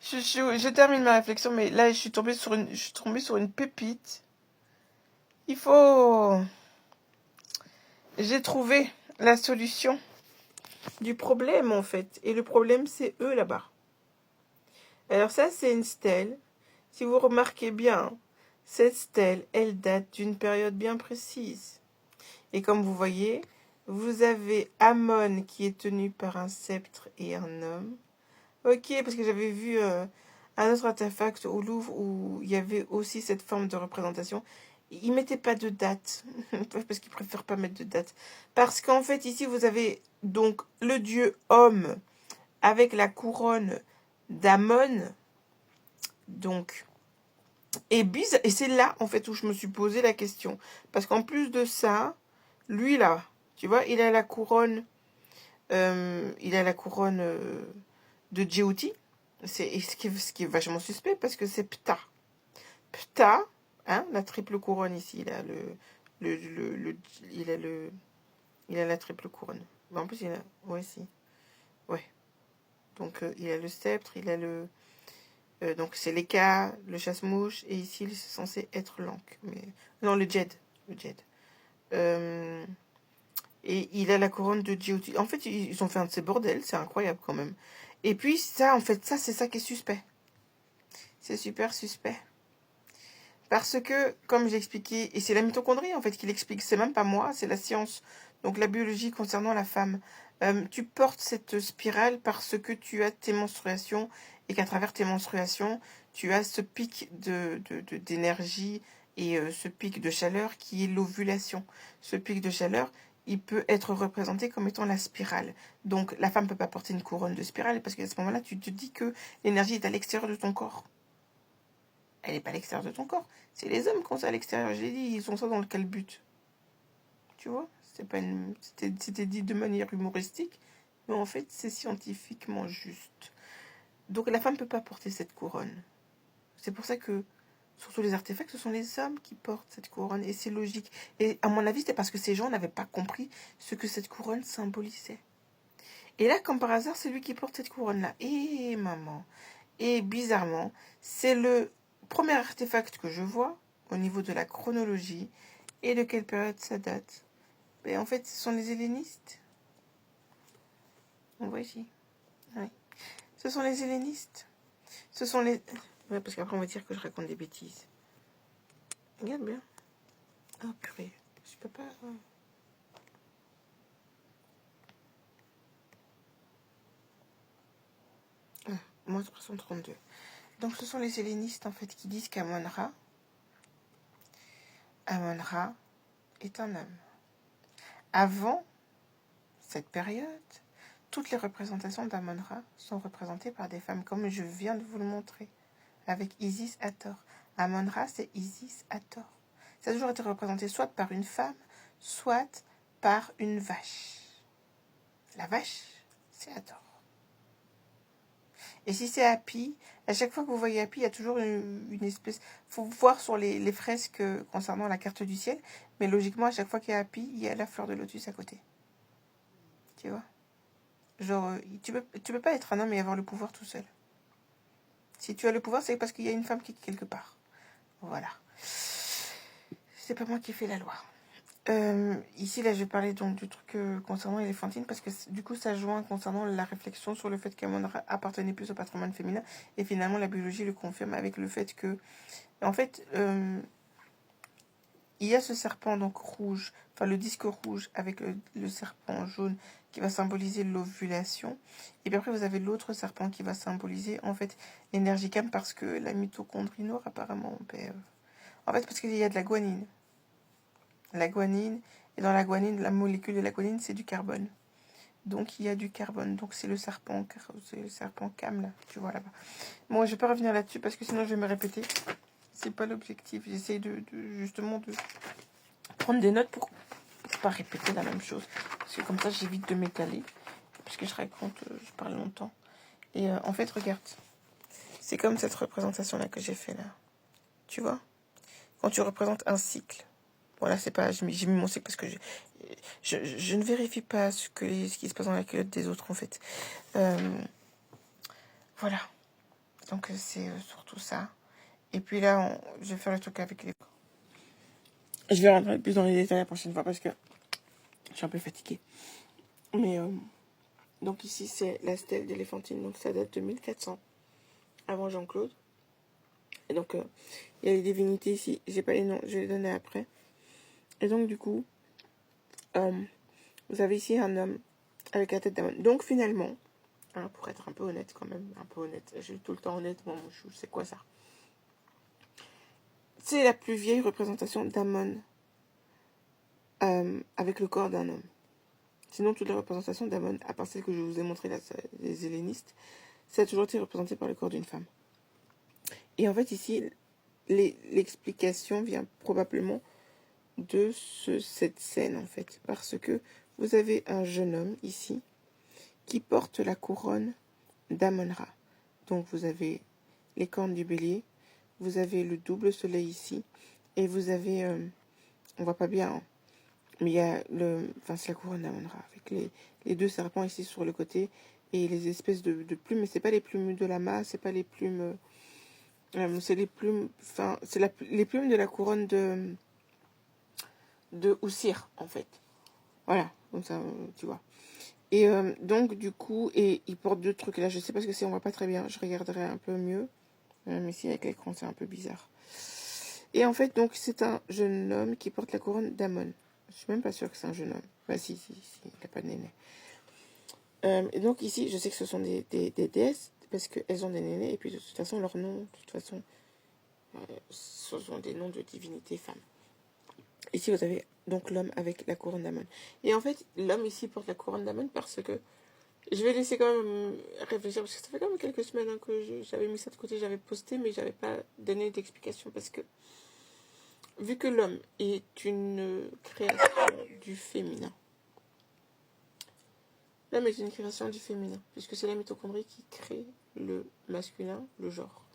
Je termine ma réflexion, mais là, je suis tombée sur une pépite. Il faut... J'ai trouvé la solution du problème, en fait. Et le problème, c'est eux, là-bas. Alors ça, c'est une stèle. Si vous remarquez bien, cette stèle, elle date d'une période bien précise. Et comme vous voyez, vous avez Amon qui est tenu par un sceptre et un homme. Ok, parce que j'avais vu un autre artefact au Louvre où il y avait aussi cette forme de représentation. Ils ne mettaient pas de date, parce qu'ils préfèrent pas mettre de date. Parce qu'en fait, ici, vous avez donc le dieu homme avec la couronne d'Amon. Donc, et c'est là, en fait, où je me suis posé la question. Parce qu'en plus de ça, lui, là, tu vois, il a la couronne, de Djibouti. C'est ce qui est vachement suspect parce que c'est Ptah. Ptah, hein, la triple couronne ici, là, il a il a la triple couronne. En plus, il a, ouais, si, ouais. Donc, il a le sceptre, il a donc c'est l'Eka, le chasse-mouche, et ici, c'est censé être l'Ankh. Mais, non, le Djed. Euh, et il a la couronne de Djibouti. En fait, ils ont fait un de ces bordels, c'est incroyable quand même. Et puis, ça, en fait, ça, c'est ça qui est suspect. C'est super suspect. Parce que, comme j'ai expliqué, et c'est la mitochondrie en fait qui l'explique, c'est même pas moi, c'est la science, donc la biologie concernant la femme. Tu portes cette spirale parce que tu as tes menstruations et qu'à travers tes menstruations, tu as ce pic d'énergie et ce pic de chaleur qui est l'ovulation. Ce pic de chaleur, il peut être représenté comme étant la spirale. Donc la femme ne peut pas porter une couronne de spirale parce qu'à ce moment-là, tu te dis que l'énergie est à l'extérieur de ton corps. Elle n'est pas à l'extérieur de ton corps. C'est les hommes qui ont ça à l'extérieur. J'ai dit, ils ont ça dans le calbut. Tu vois, c'était dit de manière humoristique, mais en fait, c'est scientifiquement juste. Donc la femme ne peut pas porter cette couronne. C'est pour ça que, surtout les artefacts, ce sont les hommes qui portent cette couronne. Et c'est logique. Et à mon avis, c'était parce que ces gens n'avaient pas compris ce que cette couronne symbolisait. Et là, comme par hasard, c'est lui qui porte cette couronne-là. Et maman. Et bizarrement, c'est le premier artefact que je vois au niveau de la chronologie. Et de quelle période ça date? En fait, ce sont les hellénistes. On voit ici. Oui. Ce sont les hellénistes. Ce sont les... Ouais, parce qu'après, on va dire que je raconte des bêtises. Regarde bien. Ah, purée. Je peux pas... Moins 332. Donc, ce sont les hellénistes, en fait, qui disent qu'Amon-Ra est un homme. Avant cette période, toutes les représentations d'Amon-Ra sont représentées par des femmes, comme je viens de vous le montrer, avec Isis Hathor. Amon-Ra, c'est Isis Hathor. Ça a toujours été représenté soit par une femme, soit par une vache. La vache, c'est Hathor. Et si c'est Hapi, à chaque fois que vous voyez Hapi, il y a toujours une espèce... Il faut voir sur les fresques concernant la carte du ciel, mais logiquement, à chaque fois qu'il y a Hapi, il y a la fleur de lotus à côté. Tu vois? Genre, tu peux pas être un homme et avoir le pouvoir tout seul. Si tu as le pouvoir, c'est parce qu'il y a une femme qui est quelque part. Voilà. C'est pas moi qui fais la loi. Ici, là, je vais parler donc du truc concernant Éléphantine, parce que du coup, ça joint concernant la réflexion sur le fait qu'Amon appartenait plus au patrimoine féminin, et finalement, la biologie le confirme avec le fait que, en fait, il y a ce serpent donc rouge, enfin le disque rouge avec le serpent jaune qui va symboliser l'ovulation, et puis après, vous avez l'autre serpent qui va symboliser, en fait, l'énergie cam, parce que la mitochondrie noire, apparemment, en fait, parce qu'il y a de la guanine. La guanine, et dans la guanine, la molécule de la guanine, c'est du carbone. Donc il y a du carbone, donc c'est le serpent cam là, tu vois là-bas. Bon, je vais pas revenir là-dessus parce que sinon je vais me répéter. C'est pas l'objectif. J'essaie justement de prendre des notes pour pas répéter la même chose. Parce que comme ça j'évite de m'étaler. Parce que je raconte, je parle longtemps. Et en fait, regarde. C'est comme cette représentation là que j'ai fait là. Tu vois? Quand tu représentes un cycle. Voilà, c'est pas, j'ai mis mon cycle parce que je ne vérifie pas ce qui se passe dans la culotte des autres, en fait. Voilà. Donc c'est surtout ça. Et puis là, je vais faire le truc avec les... Je vais rentrer plus dans les détails la prochaine fois parce que je suis un peu fatiguée. Mais donc ici, c'est la stèle d'Éléphantine. Donc ça date de 1400 avant Jean-Claude. Et donc, il y a les divinités ici. J'ai pas les noms, je vais les donner après. Et donc, du coup, vous avez ici un homme avec la tête d'Amon. Donc, finalement, hein, pour être un peu honnête quand même, un peu honnête, j'ai tout le temps honnête, moi, mon chou, c'est quoi ça? C'est la plus vieille représentation d'Amon avec le corps d'un homme. Sinon, toutes les représentations d'Amon, à part celle que je vous ai montrées là, les hellénistes, ça a toujours été représenté par le corps d'une femme. Et en fait, ici, l'explication vient probablement de cette scène, en fait. Parce que vous avez un jeune homme, ici, qui porte la couronne d'Amon-Ra. Donc, vous avez les cornes du bélier, vous avez le double soleil ici, et vous avez... on voit pas bien, hein, mais il y a enfin, c'est la couronne d'Amon-Ra, avec les deux serpents ici sur le côté, et les espèces de plumes, mais c'est pas les plumes de lama, c'est pas les plumes... c'est les plumes... Enfin, c'est les plumes de la couronne de Oussir, en fait. Voilà, comme ça, tu vois. Et donc, du coup, et il porte deux trucs là, je sais pas ce que c'est, on voit pas très bien, je regarderai un peu mieux. Mais ici, avec l'écran, c'est un peu bizarre. Et en fait, donc, c'est un jeune homme qui porte la couronne d'Amon. Je suis même pas sûre que c'est un jeune homme. Bah si, il n'a pas de néné. Et donc, ici, je sais que ce sont des déesses, parce qu'elles ont des nénés, et puis de toute façon, leurs noms, de toute façon, ce sont des noms de divinités femmes. Ici, vous avez donc l'homme avec la couronne d'Amon. Et en fait, l'homme ici porte la couronne d'Amon parce que je vais laisser quand même réfléchir, parce que ça fait quand même quelques semaines hein, que j'avais mis ça de côté, j'avais posté, mais j'avais pas donné d'explication parce que vu que l'homme est une création du féminin, l'homme est une création du féminin, puisque c'est la mitochondrie qui crée le masculin, le genre.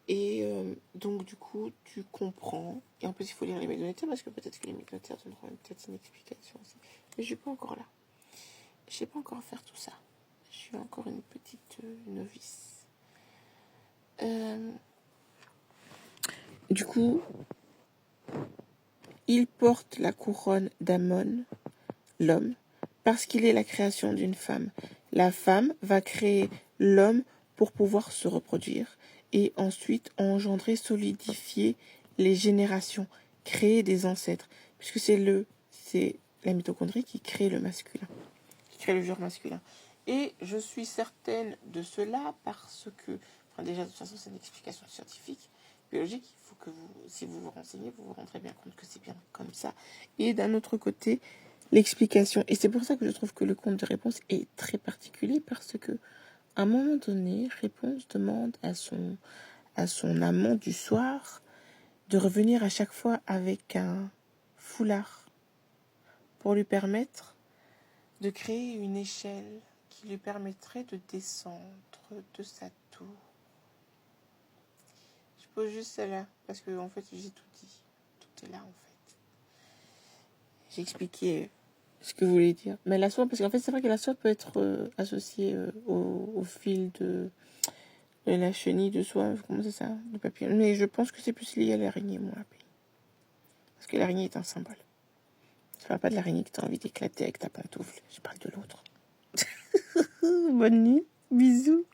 Et donc, du coup, tu comprends. Et en plus, il faut lire les médonnétaires, parce que peut-être que les médonnétaires donneront peut-être une explication aussi. Mais je suis pas encore là. Je sais pas encore faire tout ça. Je suis encore une petite novice. Du coup, il porte la couronne d'Amon, l'homme, parce qu'il est la création d'une femme. La femme va créer l'homme pour pouvoir se reproduire et ensuite engendrer, solidifier les générations, créer des ancêtres, puisque c'est la mitochondrie qui crée le masculin, qui crée le genre masculin. Et je suis certaine de cela parce que, enfin déjà de toute façon c'est une explication scientifique, biologique, il faut que vous, si vous vous renseignez, vous vous rendrez bien compte que c'est bien comme ça. Et d'un autre côté, l'explication, et c'est pour ça que je trouve que le conte de Réponse est très particulier, parce que à un moment donné, Réponse demande à son amant du soir de revenir à chaque fois avec un foulard pour lui permettre de créer une échelle qui lui permettrait de descendre de sa tour. Je pose juste celle-là, parce que en fait j'ai tout dit. Tout est là en fait. J'ai expliqué ce que vous voulez dire. Mais la soie, parce qu'en fait c'est vrai que la soie peut être associée au fil de la chenille de soie, comment c'est ça, de papier. Mais je pense que c'est plus lié à l'araignée, moi. Parce que l'araignée est un symbole. Je parle pas de l'araignée que tu as envie d'éclater avec ta pantoufle. Je parle de l'autre. Bonne nuit. Bisous.